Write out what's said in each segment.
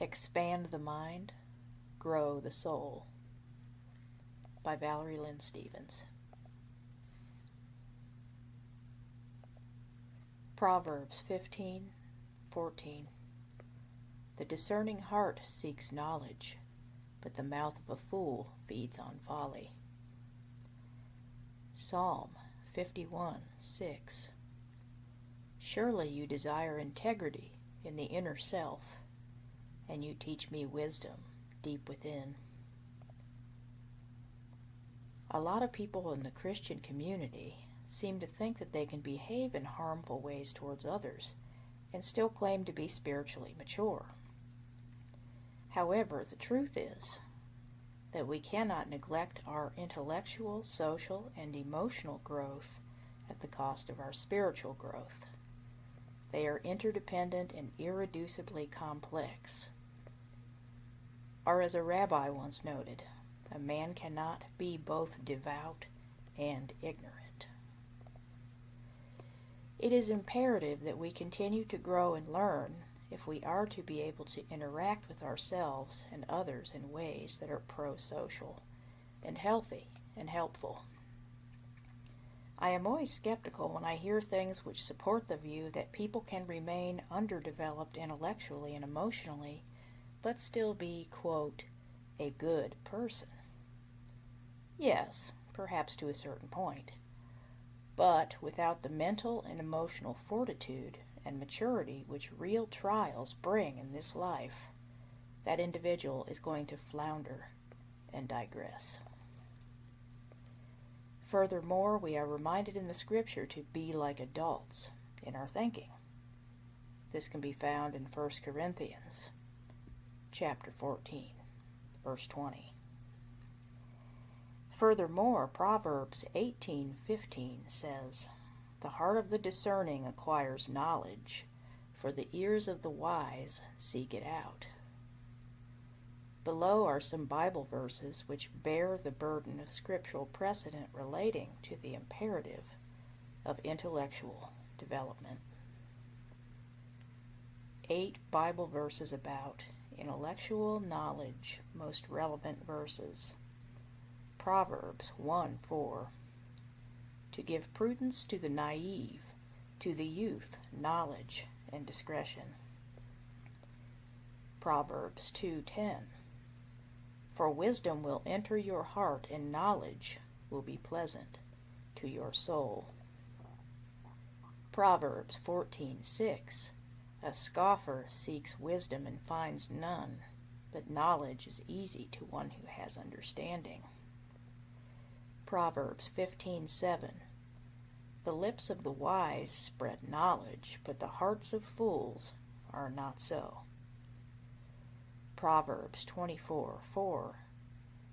Expand the Mind, Grow the Soul by Valerie Lynn Stevens. Proverbs 15:14. The discerning heart seeks knowledge, but the mouth of a fool feeds on folly. Psalm 51:6. Surely you desire integrity in the inner self, and you teach me wisdom deep within. A lot of people in the Christian community seem to think that they can behave in harmful ways towards others and still claim to be spiritually mature. However, the truth is that we cannot neglect our intellectual, social, and emotional growth at the cost of our spiritual growth. They are interdependent and irreducibly complex. Or as a rabbi once noted, a man cannot be both devout and ignorant. It is imperative that we continue to grow and learn if we are to be able to interact with ourselves and others in ways that are pro-social and healthy and helpful. I am always skeptical when I hear things which support the view that people can remain underdeveloped intellectually and emotionally, but still be, quote, a good person. Yes, perhaps to a certain point, but without the mental and emotional fortitude and maturity which real trials bring in this life, that individual is going to flounder and digress. Furthermore, we are reminded in the Scripture to be like adults in our thinking. This can be found in 1 Corinthians chapter 14, verse 20. Furthermore, Proverbs 18:15 says, the heart of the discerning acquires knowledge, for the ears of the wise seek it out. Below are some Bible verses which bear the burden of scriptural precedent relating to the imperative of intellectual development. 8 Bible verses about intellectual knowledge, most relevant verses. Proverbs 1:4. To give prudence to the naive, to the youth knowledge and discretion. Proverbs 2:10. For wisdom will enter your heart, and knowledge will be pleasant to your soul. Proverbs 14:6. A scoffer seeks wisdom and finds none, but knowledge is easy to one who has understanding. Proverbs 15:7. The lips of the wise spread knowledge, but the hearts of fools are not so. Proverbs 24:4.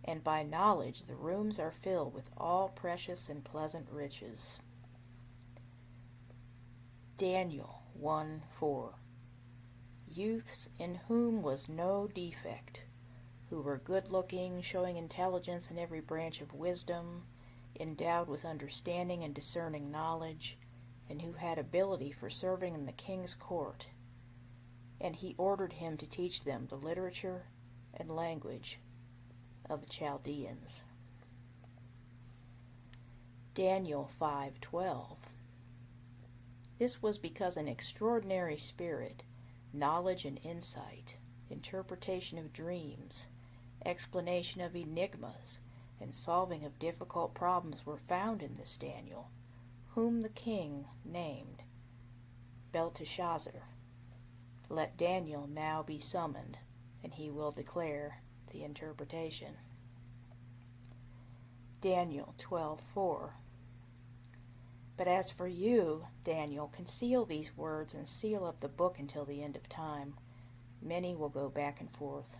And by knowledge the rooms are filled with all precious and pleasant riches. Daniel 1:4. Youths in whom was no defect, who were good-looking, showing intelligence in every branch of wisdom, endowed with understanding and discerning knowledge, and who had ability for serving in the king's court. And he ordered him to teach them the literature and language of the Chaldeans. Daniel 5:12. This was because an extraordinary spirit, knowledge and insight, interpretation of dreams, explanation of enigmas, and solving of difficult problems were found in this Daniel, whom the king named Belteshazzar. Let Daniel now be summoned, and he will declare the interpretation. Daniel 12:4. But as for you, Daniel, conceal these words and seal up the book until the end of time. Many will go back and forth,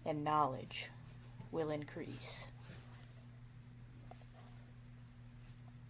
and knowledge will increase.